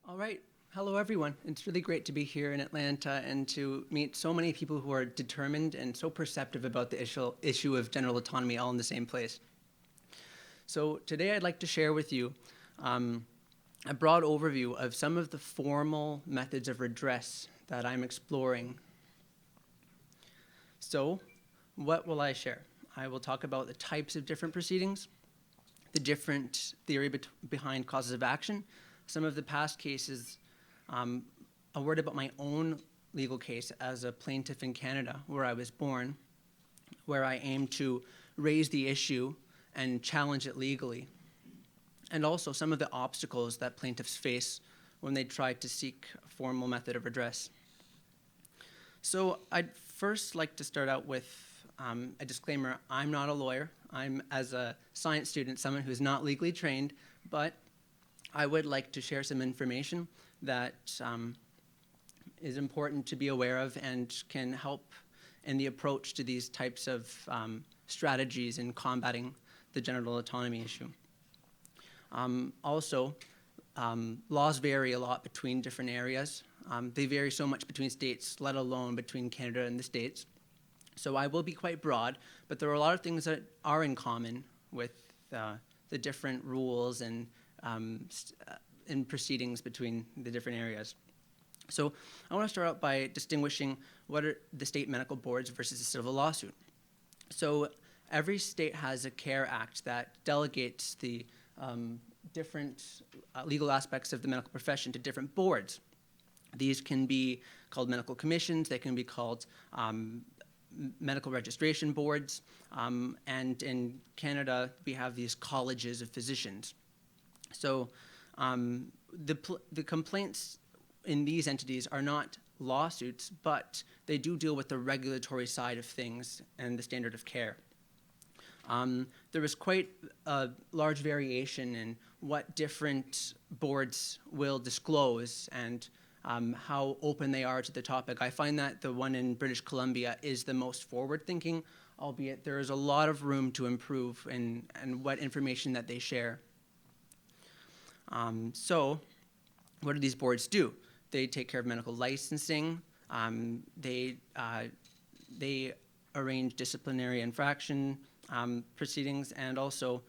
All right. Hello, everyone. It's really great to be here in Atlanta and to meet so many people who are determined and so perceptive about the issue of general autonomy all in the same place. So today I'd like to share with you a broad overview of some of the formal methods of redress that I'm exploring. So what will I share? I will talk about the types of different proceedings, the different theory behind causes of action, some of the past cases, a word about my own legal case as a plaintiff in Canada, where I was born, where I aim to raise the issue and challenge it legally, and also some of the obstacles that plaintiffs face when they try to seek a formal method of redress. So I'd first like to start out with a disclaimer. I'm not a lawyer. I'm, as a science student, someone who's not legally trained, but I would like to share some information that is important to be aware of and can help in the approach to these types of strategies in combating the general autonomy issue. Also, laws vary a lot between different areas. They vary so much between states, let alone between Canada and the States. So I will be quite broad, but there are a lot of things that are in common with the different rules and in proceedings between the different areas. So I want to start out by distinguishing what are the state medical boards versus a civil lawsuit. So every state has a CARE Act that delegates the different legal aspects of the medical profession to different boards. These can be called medical commissions, they can be called medical registration boards, and in Canada we have these colleges of physicians. So the complaints in these entities are not lawsuits, but they do deal with the regulatory side of things and the standard of care. There was quite a large variation in what different boards will disclose and how open they are to the topic. I find that the one in British Columbia is the most forward-thinking, albeit there is a lot of room to improve in what information that they share. So what do these boards do? They take care of medical licensing. They arrange disciplinary infraction proceedings, and also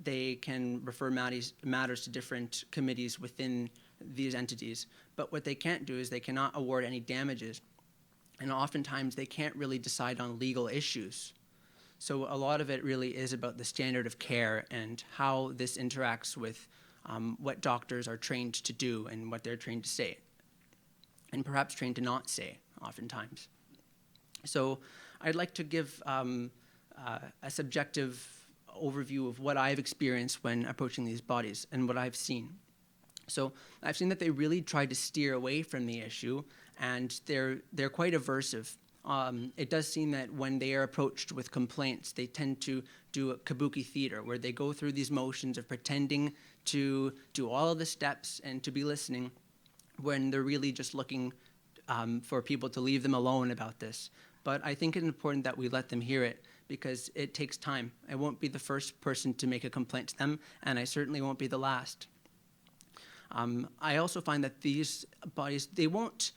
they can refer matters to different committees within these entities. But what they can't do is they cannot award any damages, and oftentimes they can't really decide on legal issues. So a lot of it really is about the standard of care and how this interacts with what doctors are trained to do and what they're trained to say, and perhaps trained to not say oftentimes. So I'd like to give a subjective overview of what I've experienced when approaching these bodies and what I've seen. So I've seen that they really try to steer away from the issue, and they're quite aversive. It does seem that when they are approached with complaints, they tend to do a kabuki theater, where they go through these motions of pretending to do all of the steps and to be listening, when they're really just looking for people to leave them alone about this. But I think it's important that we let them hear it, because it takes time. I won't be the first person to make a complaint to them, and I certainly won't be the last. I also find that these bodies, they won't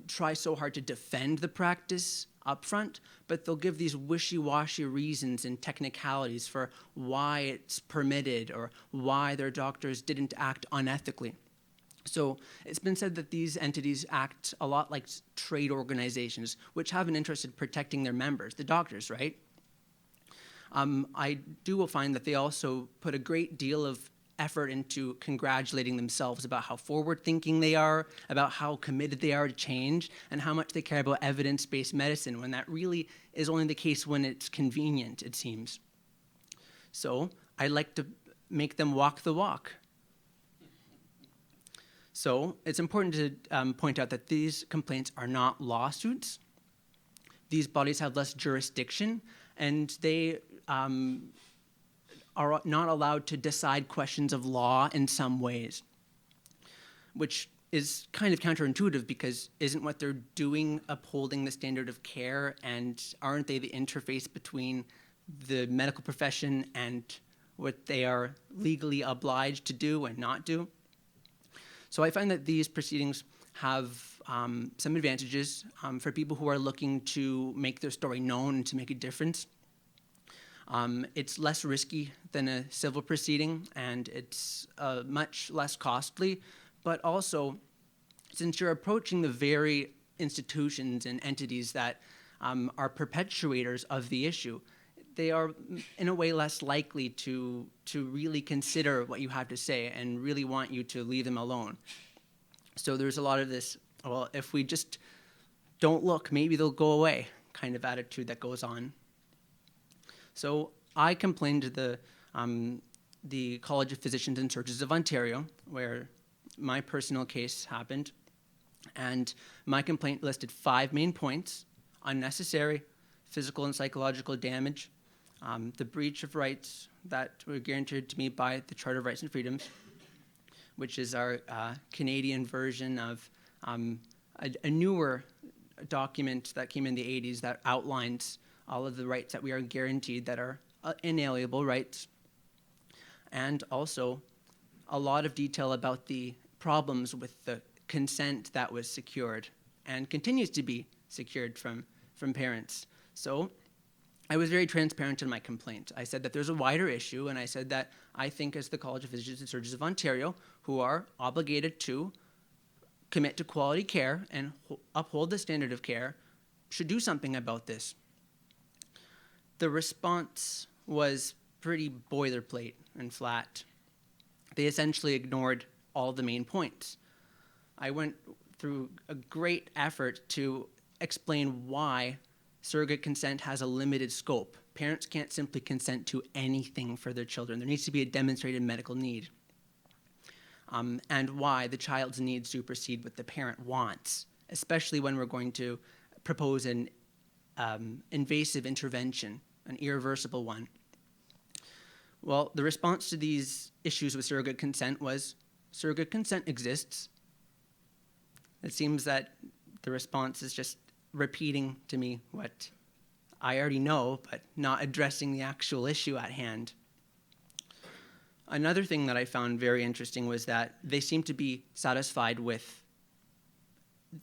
try so hard to defend the practice up front, but they'll give these wishy-washy reasons and technicalities for why it's permitted or why their doctors didn't act unethically. So it's been said that these entities act a lot like trade organizations, which have an interest in protecting their members, the doctors, right? I will find that they also put a great deal of effort into congratulating themselves about how forward-thinking they are, about how committed they are to change, and how much they care about evidence-based medicine, when that really is only the case when it's convenient, it seems. So I'd like to make them walk the walk. So it's important to point out that these complaints are not lawsuits. These bodies have less jurisdiction, and they are not allowed to decide questions of law in some ways, which is kind of counterintuitive, because isn't what they're doing upholding the standard of care, and aren't they the interface between the medical profession and what they are legally obliged to do and not do? So I find that these proceedings have some advantages for people who are looking to make their story known and to make a difference. It's less risky than a civil proceeding, and it's much less costly, but also, since you're approaching the very institutions and entities that are perpetuators of the issue, they are in a way less likely to really consider what you have to say and really want you to leave them alone. So there's a lot of this, well, if we just don't look, maybe they'll go away kind of attitude that goes on. So I complained to the College of Physicians and Surgeons of Ontario, where my personal case happened, and my complaint listed 5 main points: unnecessary physical and psychological damage, the breach of rights that were guaranteed to me by the Charter of Rights and Freedoms, which is our Canadian version of a newer document that came in the 80s that outlines all of the rights that we are guaranteed that are inalienable rights, and also a lot of detail about the problems with the consent that was secured and continues to be secured from parents. So I was very transparent in my complaint. I said that there's a wider issue, and I said that I think as the College of Physicians and Surgeons of Ontario, who are obligated to commit to quality care and uphold the standard of care, should do something about this. The response was pretty boilerplate and flat. They essentially ignored all the main points. I went through a great effort to explain why surrogate consent has a limited scope. Parents can't simply consent to anything for their children. There needs to be a demonstrated medical need. And why the child's needs supersede what the parent wants, especially when we're going to propose an invasive intervention, an irreversible one. Well, the response to these issues with surrogate consent was, surrogate consent exists. It seems that the response is just repeating to me what I already know, but not addressing the actual issue at hand. Another thing that I found very interesting was that they seemed to be satisfied with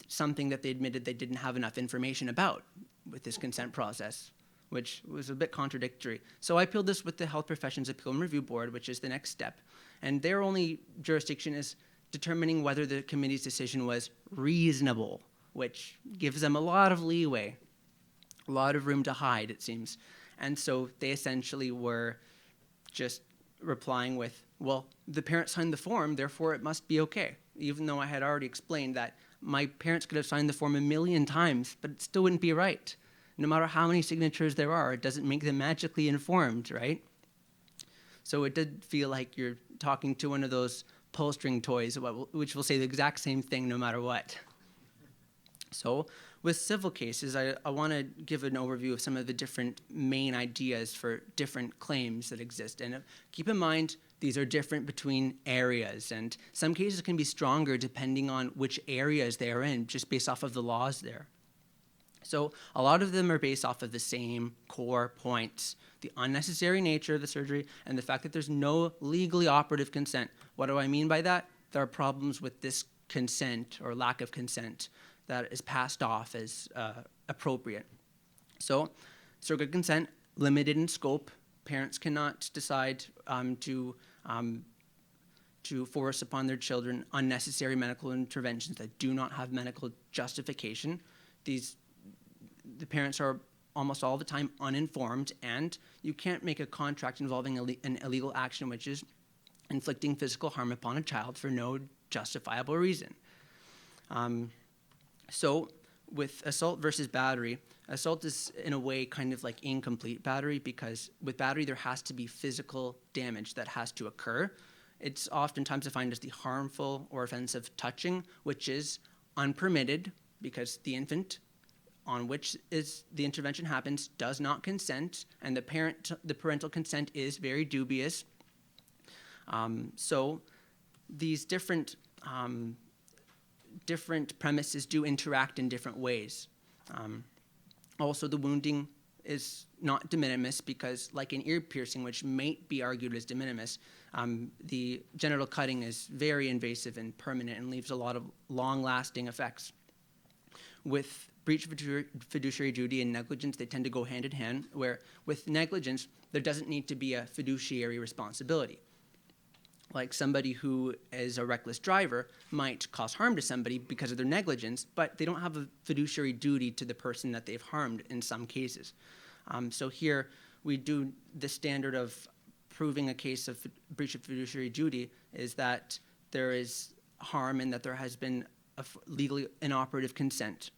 something that they admitted they didn't have enough information about with this consent process, which was a bit contradictory. So I appealed this with the Health Professions Appeal and Review Board, which is the next step. And their only jurisdiction is determining whether the committee's decision was reasonable, which gives them a lot of leeway, a lot of room to hide, it seems. And so they essentially were just replying with, well, the parent signed the form, therefore it must be okay, even though I had already explained that my parents could have signed the form 1,000,000 times, but it still wouldn't be right. No matter how many signatures there are, it doesn't make them magically informed, right? So it did feel like you're talking to one of those pull string toys, which will say the exact same thing no matter what. So with civil cases, I want to give an overview of some of the different main ideas for different claims that exist. And keep in mind, these are different between areas, and some cases can be stronger depending on which areas they are in, just based off of the laws there. So a lot of them are based off of the same core points: the unnecessary nature of the surgery and the fact that there's no legally operative consent. What do I mean by that? There are problems with this consent or lack of consent that is passed off as appropriate. So surrogate consent, limited in scope. Parents cannot decide to force upon their children unnecessary medical interventions that do not have medical justification. The parents are almost all the time uninformed, and you can't make a contract involving an illegal action, which is inflicting physical harm upon a child for no justifiable reason. So with assault versus battery, assault is in a way kind of like incomplete battery, because with battery there has to be physical damage that has to occur. It's oftentimes defined as the harmful or offensive touching, which is unpermitted because the infant on which the intervention happens does not consent, and the parental consent is very dubious. So these different premises do interact in different ways. Also, the wounding is not de minimis because, like an ear piercing, which might be argued as de minimis, the genital cutting is very invasive and permanent and leaves a lot of long-lasting effects. With breach of fiduciary duty and negligence, they tend to go hand in hand, where with negligence, there doesn't need to be a fiduciary responsibility. Like somebody who is a reckless driver might cause harm to somebody because of their negligence, but they don't have a fiduciary duty to the person that they've harmed in some cases. So here we do the standard of proving a case of breach of fiduciary duty is that there is harm and that there has been a legally inoperative consent.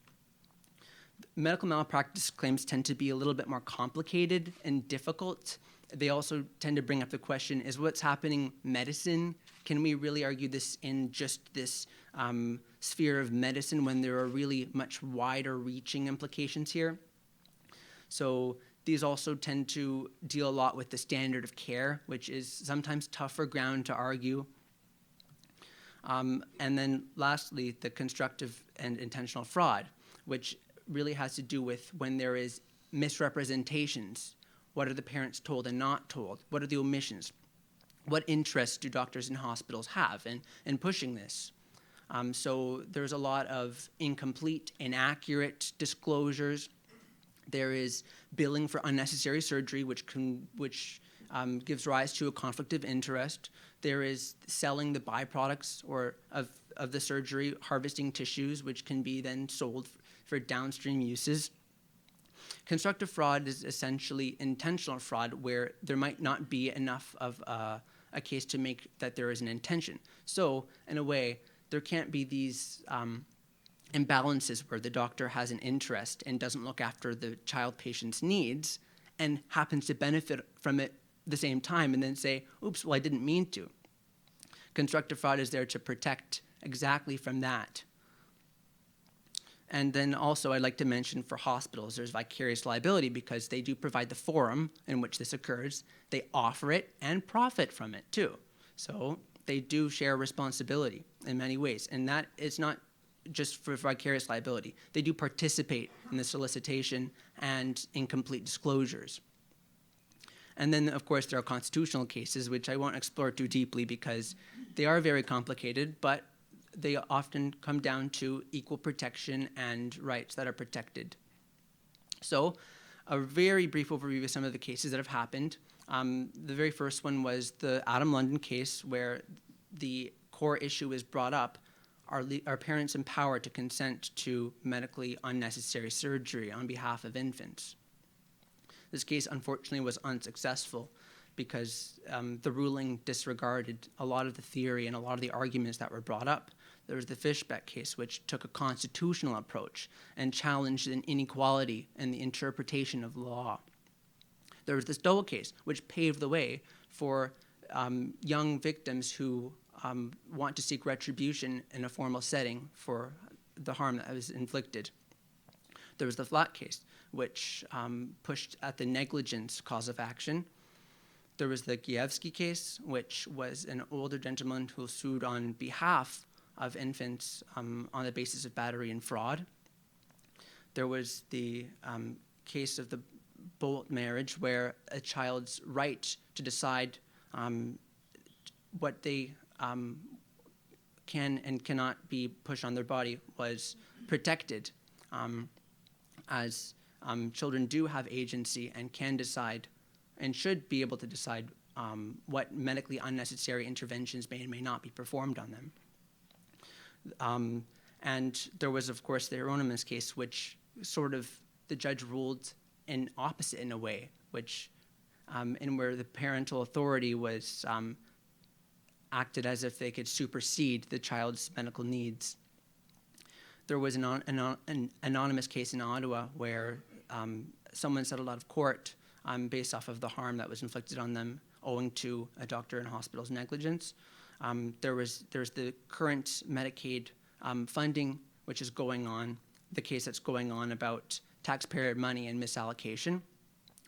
Medical malpractice claims tend to be a little bit more complicated and difficult. They also tend to bring up the question, is what's happening medicine? Can we really argue this in just this sphere of medicine when there are really much wider reaching implications here? So these also tend to deal a lot with the standard of care, which is sometimes tougher ground to argue. And then lastly, the constructive and intentional fraud, which really has to do with when there is misrepresentations. What are the parents told and not told? What are the omissions? What interests do doctors and hospitals have in pushing this? So there's a lot of incomplete, inaccurate disclosures. There is billing for unnecessary surgery, which gives rise to a conflict of interest. There is selling the byproducts of the surgery, harvesting tissues, which can be then sold for downstream uses. Constructive fraud is essentially intentional fraud where there might not be enough of a case to make that there is an intention. So, in a way, there can't be these imbalances where the doctor has an interest and doesn't look after the child patient's needs and happens to benefit from it the same time and then say, oops, well, I didn't mean to. Constructive fraud is there to protect exactly from that. And then also I'd like to mention for hospitals, there's vicarious liability because they do provide the forum in which this occurs. They offer it and profit from it too. So they do share responsibility in many ways. And that is not just for vicarious liability. They do participate in the solicitation and incomplete disclosures. And then, of course, there are constitutional cases, which I won't explore too deeply because they are very complicated, but they often come down to equal protection and rights that are protected. So a very brief overview of some of the cases that have happened. The very first one was the Adam London case where the core issue is brought up, are parents empowered to consent to medically unnecessary surgery on behalf of infants? This case, unfortunately, was unsuccessful because the ruling disregarded a lot of the theory and a lot of the arguments that were brought up. There was the Fishbeck case, which took a constitutional approach and challenged an inequality in the interpretation of law. There was the Stoll case, which paved the way for young victims who want to seek retribution in a formal setting for the harm that was inflicted. There was the Flatt case, which pushed at the negligence cause of action. There was the Gievsky case, which was an older gentleman who sued on behalf of infants on the basis of battery and fraud. There was the case of the Bolt marriage, where a child's right to decide what they can and cannot be pushed on their body was protected, as children do have agency and can decide and should be able to decide what medically unnecessary interventions may and may not be performed on them. And there was, of course, the Hieronymus case, which sort of the judge ruled in opposite in a way, which in where the parental authority was acted as if they could supersede the child's medical needs. There was an anonymous case in Ottawa where someone settled out of court based off of the harm that was inflicted on them owing to a doctor and hospital's negligence. There's the current Medicaid funding, which is going on, the case that's going on about taxpayer money and misallocation.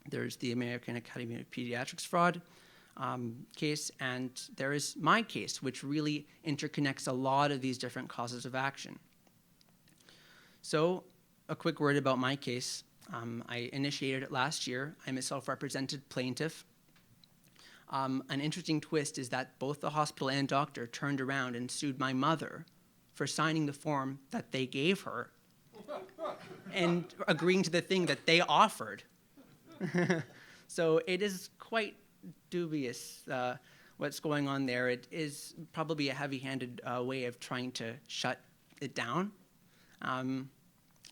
There's the American Academy of Pediatrics fraud case, and there is my case, which really interconnects a lot of these different causes of action. So a quick word about my case. I initiated it last year. I'm a self-represented plaintiff. An interesting twist is that both the hospital and doctor turned around and sued my mother for signing the form that they gave her and agreeing to the thing that they offered. So it is quite dubious what's going on there. It is probably a heavy-handed way of trying to shut it down. And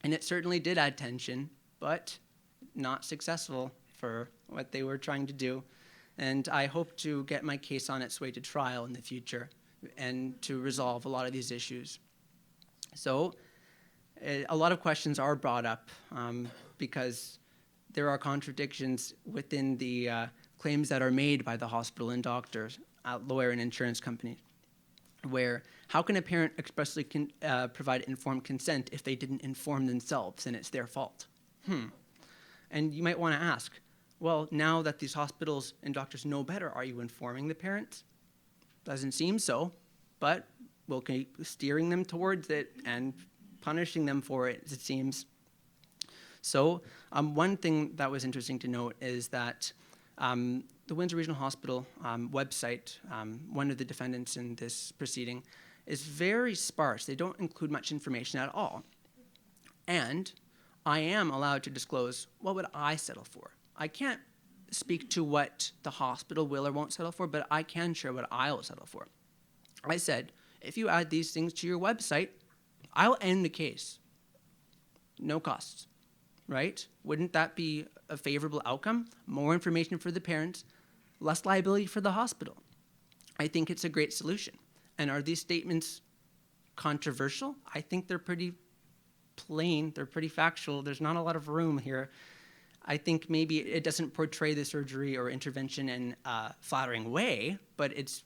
it certainly did add tension, but not successful for what they were trying to do. And I hope to get my case on its way to trial in the future and to resolve a lot of these issues. So a lot of questions are brought up because there are contradictions within the claims that are made by the hospital and doctors, lawyer and insurance company, where how can a parent expressly provide informed consent if they didn't inform themselves and it's their fault? And you might want to ask, well, now that these hospitals and doctors know better, are you informing the parents? Doesn't seem so, but we'll keep steering them towards it and punishing them for it, it seems. So one thing that was interesting to note is that the Windsor Regional Hospital website, one of the defendants in this proceeding, is very sparse. They don't include much information at all. And I am allowed to disclose what would I settle for. I can't speak to what the hospital will or won't settle for, but I can share what I will settle for. I said, if you add these things to your website, I'll end the case. No costs, right? Wouldn't that be a favorable outcome? More information for the parents, less liability for the hospital. I think it's a great solution. And are these statements controversial? I think they're pretty plain, they're pretty factual. There's not a lot of room here. I think maybe it doesn't portray the surgery or intervention in a flattering way, but it's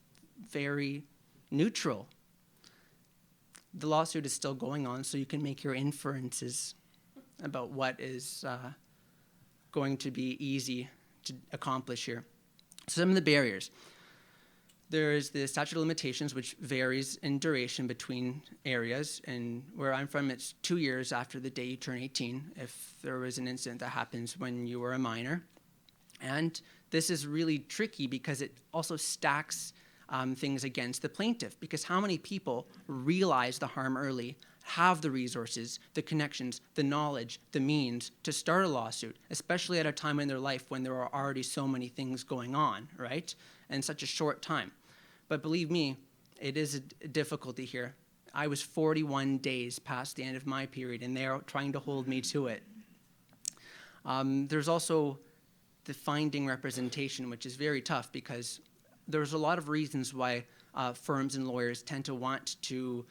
very neutral. The lawsuit is still going on, so you can make your inferences about what is going to be easy to accomplish here. Some of the barriers. There is the statute of limitations, which varies in duration between areas. And where I'm from, it's 2 years after the day you turn 18 if there was an incident that happens when you were a minor. And this is really tricky because it also stacks things against the plaintiff, because how many people realize the harm early, have the resources, the connections, the knowledge, the means to start a lawsuit, especially at a time in their life when there are already so many things going on, right? In such a short time. But believe me, it is a difficulty here. I was 41 days past the end of my period, and they're trying to hold me to it. There's also the finding representation, which is very tough because there's a lot of reasons why firms and lawyers tend to want to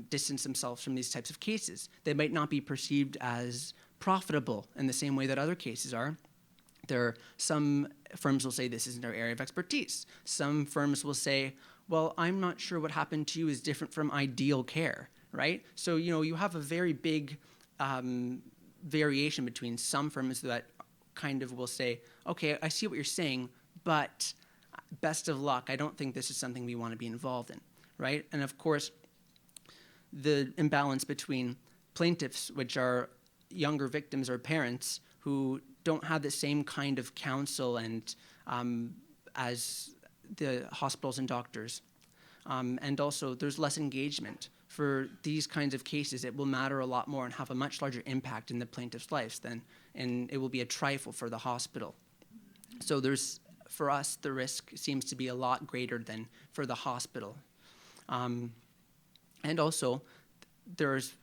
distance themselves from these types of cases. They might not be perceived as profitable in the same way that other cases are. Some firms will say this isn't our area of expertise. Some firms will say, well, I'm not sure what happened to you is different from ideal care, right? So, you have a very big variation between some firms that kind of will say, okay, I see what you're saying, but best of luck. I don't think this is something we want to be involved in, right? And of course, the imbalance between plaintiffs, which are younger victims or parents who don't have the same kind of counsel and as the hospitals and doctors. And also, there's less engagement. For these kinds of cases, it will matter a lot more and have a much larger impact in the plaintiff's lives and it will be a trifle for the hospital. So for us, the risk seems to be a lot greater than for the hospital. And also, there's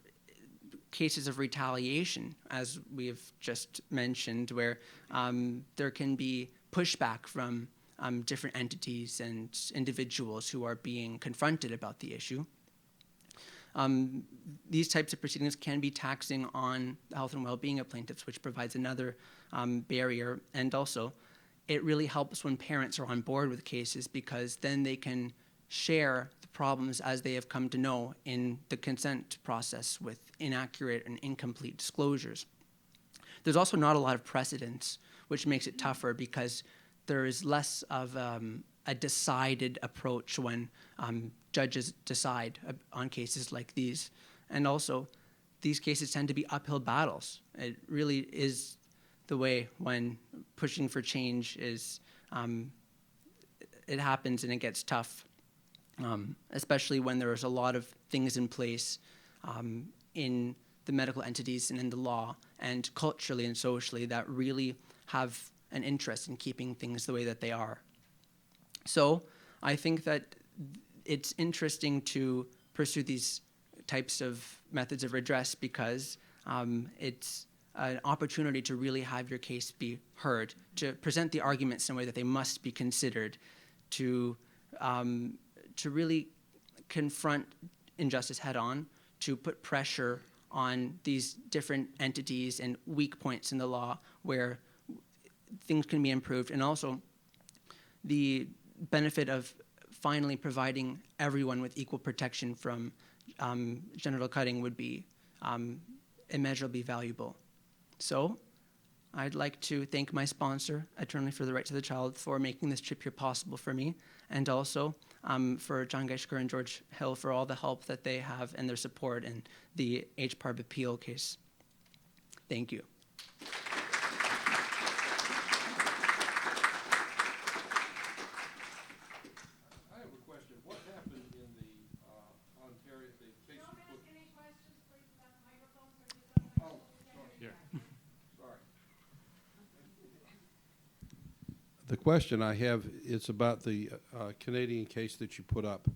cases of retaliation, as we've just mentioned, where there can be pushback from different entities and individuals who are being confronted about the issue. These types of proceedings can be taxing on the health and well-being of plaintiffs, which provides another barrier. And also, it really helps when parents are on board with cases because then they can share the problems as they have come to know in the consent process with inaccurate and incomplete disclosures. There's also not a lot of precedence, which makes it tougher because there is less of a decided approach when judges decide on cases like these. And also, these cases tend to be uphill battles. It really is the way when pushing for change is, it happens and it gets tough, especially when there's a lot of things in place in the medical entities and in the law and culturally and socially that really have an interest in keeping things the way that they are. So I think that it's interesting to pursue these types of methods of redress because it's an opportunity to really have your case be heard, to present the arguments in a way that they must be considered, to really confront injustice head on, to put pressure on these different entities and weak points in the law where things can be improved, and also the benefit of finally providing everyone with equal protection from genital cutting would be immeasurably valuable. So I'd like to thank my sponsor, Attorney for the Rights of the Child, for making this trip here possible for me, and also for John Geishker and George Hill for all the help that they have and their support in the HPARB appeal case. Thank you. I have a question. What happened in the Ontario, the case you put? Any questions, please, about microphones or just Oh, sorry. Here. Sorry. The question I have is about the Canadian case that you put up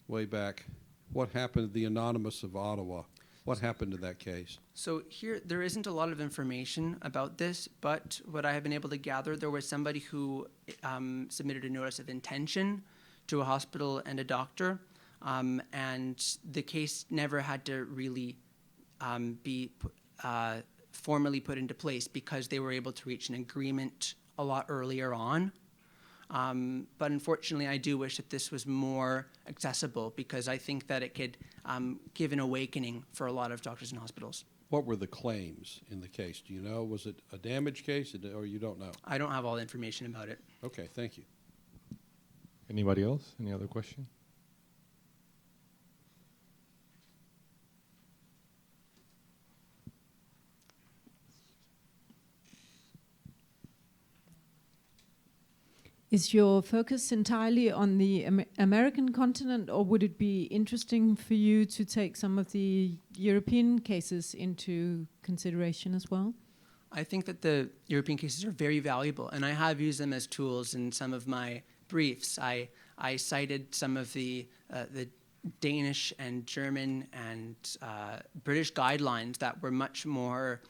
way back. What happened to the Anonymous of Ottawa? What happened to that case? So here, there isn't a lot of information about this, but what I have been able to gather, there was somebody who submitted a notice of intention to a hospital and a doctor, and the case never had to really be formally put into place because they were able to reach an agreement a lot earlier on. But unfortunately, I do wish that this was more accessible because I think that it could give an awakening for a lot of doctors and hospitals. What were the claims in the case? Do you know? Was it a damage case or you don't know? I don't have all the information about it. Okay, thank you. Anybody else? Any other question? Is your focus entirely on the American continent, or would it be interesting for you to take some of the European cases into consideration as well? I think that the European cases are very valuable, and I have used them as tools in some of my briefs. I cited some of the Danish and German and British guidelines that were much more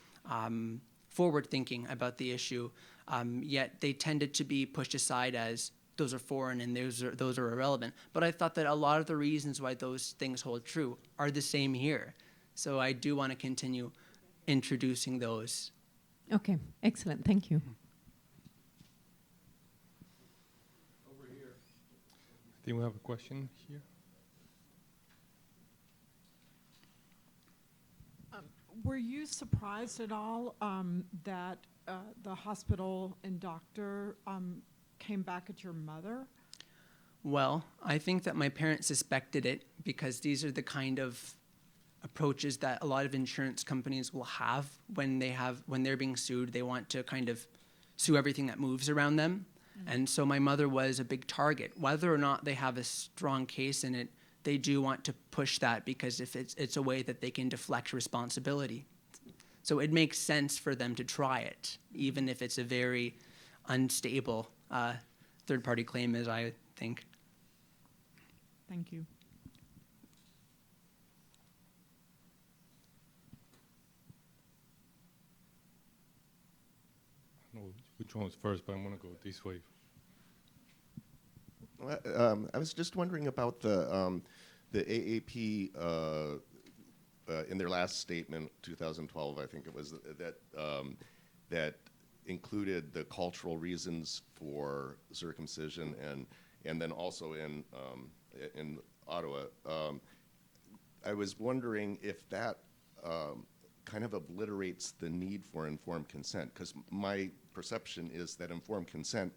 forward-thinking about the issue, yet they tended to be pushed aside as those are foreign and those are irrelevant. But I thought that a lot of the reasons why those things hold true are the same here. So I do want to continue introducing those. Okay, excellent. Thank you. Over here. I think we have a question here. Were you surprised at all that the hospital and doctor came back at your mother? Well, I think that my parents suspected it because these are the kind of approaches that a lot of insurance companies will have when they're being sued. They want to kind of sue everything that moves around them. Mm-hmm. And so my mother was a big target. Whether or not they have a strong case in it, they do want to push that because if it's a way that they can deflect responsibility. So it makes sense for them to try it, even if it's a very unstable third-party claim, as I think. Thank you. I don't know which one was first, but I'm going to go this way. I was just wondering about the AAP in their last statement, 2012, I think it was, that included the cultural reasons for circumcision, and then also in Ottawa. I was wondering if that kind of obliterates the need for informed consent, because my perception is that informed consent,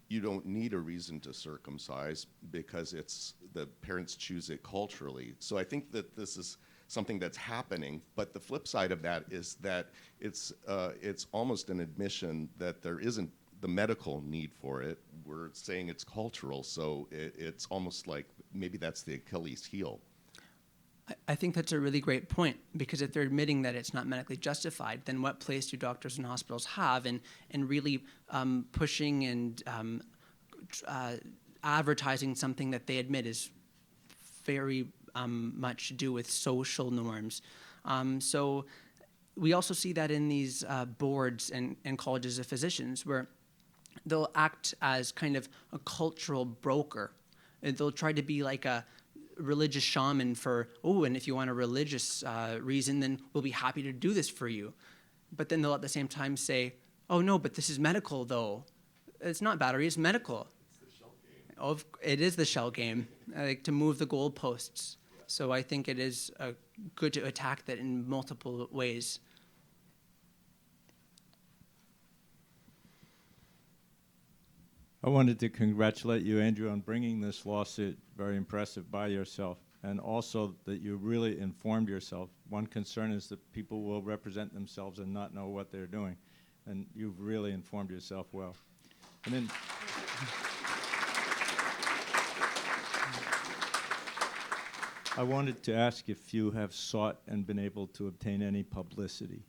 you don't need a reason to circumcise because it's the parents choose it culturally. So I think that this is something that's happening. But the flip side of that is that it's almost an admission that there isn't the medical need for it. We're saying it's cultural, so it's almost like maybe that's the Achilles heel. I think that's a really great point, because if they're admitting that it's not medically justified, then what place do doctors and hospitals have in really pushing and advertising something that they admit is very much to do with social norms? So we also see that in these boards and colleges of physicians, where they'll act as kind of a cultural broker. And they'll try to be like a religious shaman for, oh, and if you want a religious reason, then we'll be happy to do this for you. But then they'll at the same time say, oh no, but this is medical though. It's not battery, it's medical. It's the shell game. Oh, it is the shell game, like to move the goalposts. So I think it is good to attack that in multiple ways. I wanted to congratulate you, Andrew, on bringing this lawsuit. Very impressive by yourself, and also that you really informed yourself. One concern is that people will represent themselves and not know what they're doing, and you've really informed yourself well. And then I wanted to ask if you have sought and been able to obtain any publicity.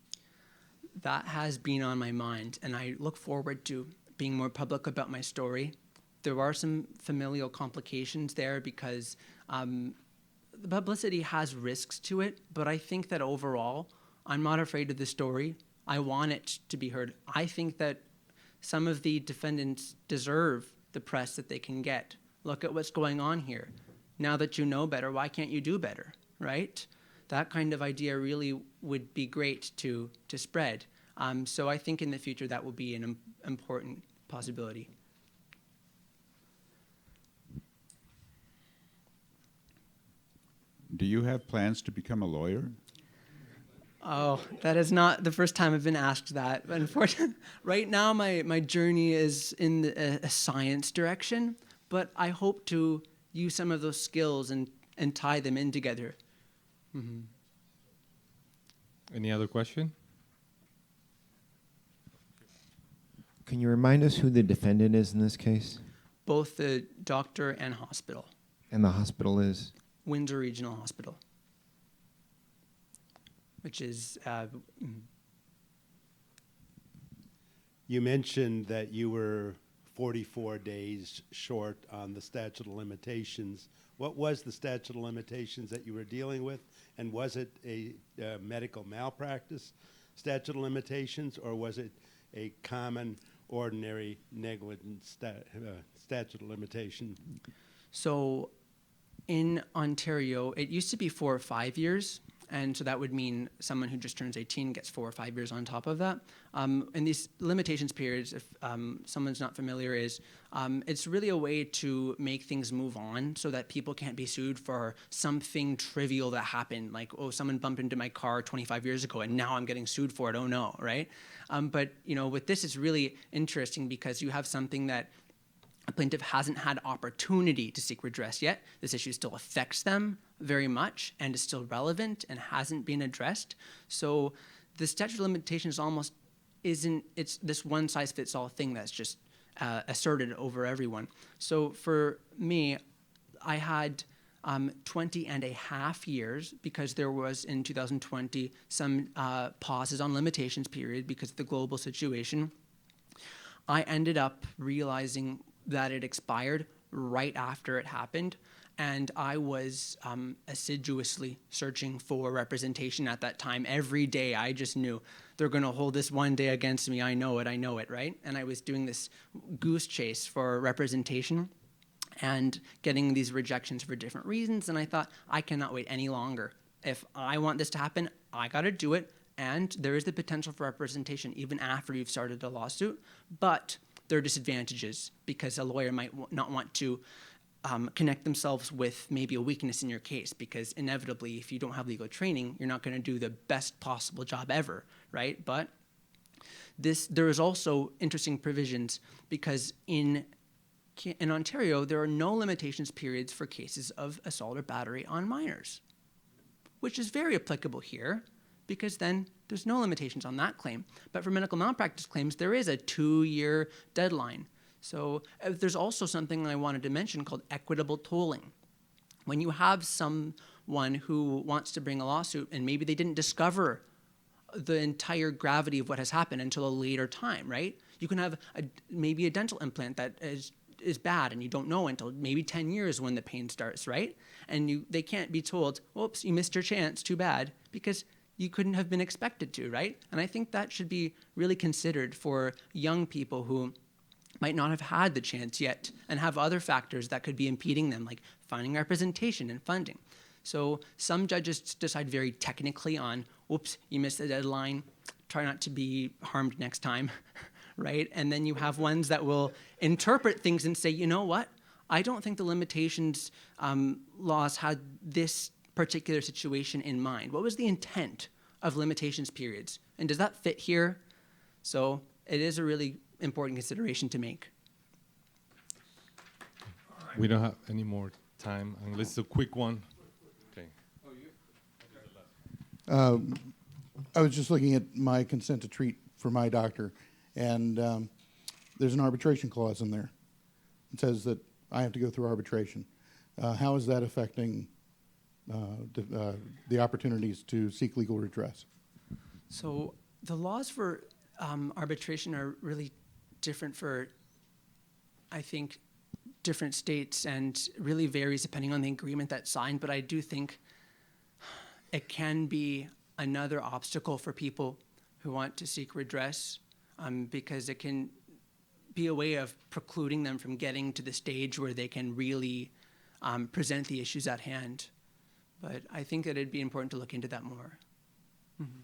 That has been on my mind, and I look forward to being more public about my story. There are some familial complications there because the publicity has risks to it, but I think that overall, I'm not afraid of the story. I want it to be heard. I think that some of the defendants deserve the press that they can get. Look at what's going on here. Now that you know better, why can't you do better, right? That kind of idea really would be great to spread. So I think in the future that will be an important possibility. Do you have plans to become a lawyer? Oh, that is not the first time I've been asked that. Unfortunately, right now my journey is in a science direction, but I hope to use some of those skills and tie them in together. Mm-hmm. Any other question? Can you remind us who the defendant is in this case? Both the doctor and hospital. And the hospital is? Windsor Regional Hospital, which is... You mentioned that you were 44 days short on the statute of limitations. What was the statute of limitations that you were dealing with? And was it a medical malpractice statute of limitations, or was it a common, ordinary, negligent statute of limitation? So in Ontario, it used to be 4 or 5 years. And so that would mean someone who just turns 18 gets 4 or 5 years on top of that. And these limitations periods, if someone's not familiar, it's really a way to make things move on so that people can't be sued for something trivial that happened, like, oh, someone bumped into my car 25 years ago and now I'm getting sued for it, oh no, right? But with this, it's really interesting because you have something that a plaintiff hasn't had opportunity to seek redress yet. This issue still affects them very much and is still relevant and hasn't been addressed. So the statute of limitations almost it's this one-size-fits-all thing that's just asserted over everyone. So for me, I had 20 and a half years because there was in 2020 some pauses on limitations period because of the global situation. I ended up realizing that it expired right after it happened, and I was assiduously searching for representation at that time. Every day I just knew they're going to hold this one day against me. I know it, right? And I was doing this goose chase for representation and getting these rejections for different reasons, and I thought, I cannot wait any longer. If I want this to happen, I got to do it, and there is the potential for representation even after you've started a lawsuit, but there are disadvantages because a lawyer might not want to connect themselves with maybe a weakness in your case, because inevitably, if you don't have legal training, you're not going to do the best possible job ever, right? But there is also interesting provisions because in Ontario, there are no limitations periods for cases of assault or battery on minors. which is very applicable here, because then there's no limitations on that claim. But for medical malpractice claims, there is a 2-year deadline. So there's also something I wanted to mention called equitable tolling. When you have someone who wants to bring a lawsuit and maybe they didn't discover the entire gravity of what has happened until a later time, right? You can have maybe a dental implant that is bad and you don't know until maybe 10 years when the pain starts, right? And they can't be told, oops, you missed your chance, too bad, because you couldn't have been expected to, right? And I think that should be really considered for young people who might not have had the chance yet and have other factors that could be impeding them, like finding representation and funding. So some judges decide very technically on, whoops, you missed the deadline, try not to be harmed next time, right? And then you have ones that will interpret things and say, you know what? I don't think the limitations laws had this particular situation in mind. What was the intent of limitations periods? And does that fit here? So it is a really important consideration to make. We don't have any more time, unless it's a quick one. Okay. I was just looking at my consent to treat for my doctor, and there's an arbitration clause in there. It says that I have to go through arbitration. How is that affecting the opportunities to seek legal redress? So the laws for arbitration are really different for, I think, different states, and really varies depending on the agreement that's signed. But I do think it can be another obstacle for people who want to seek redress, because it can be a way of precluding them from getting to the stage where they can really present the issues at hand. But I think that it'd be important to look into that more. Mm-hmm.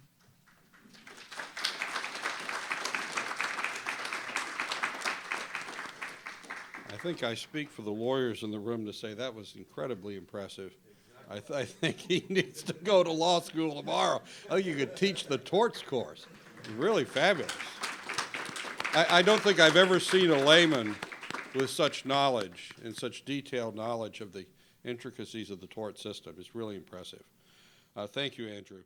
I think I speak for the lawyers in the room to say that was incredibly impressive. I think he needs to go to law school tomorrow. I think you could teach the torts course. Really fabulous. I don't think I've ever seen a layman with such knowledge and such detailed knowledge of the intricacies of the tort system. It's really impressive. Thank you, Andrew.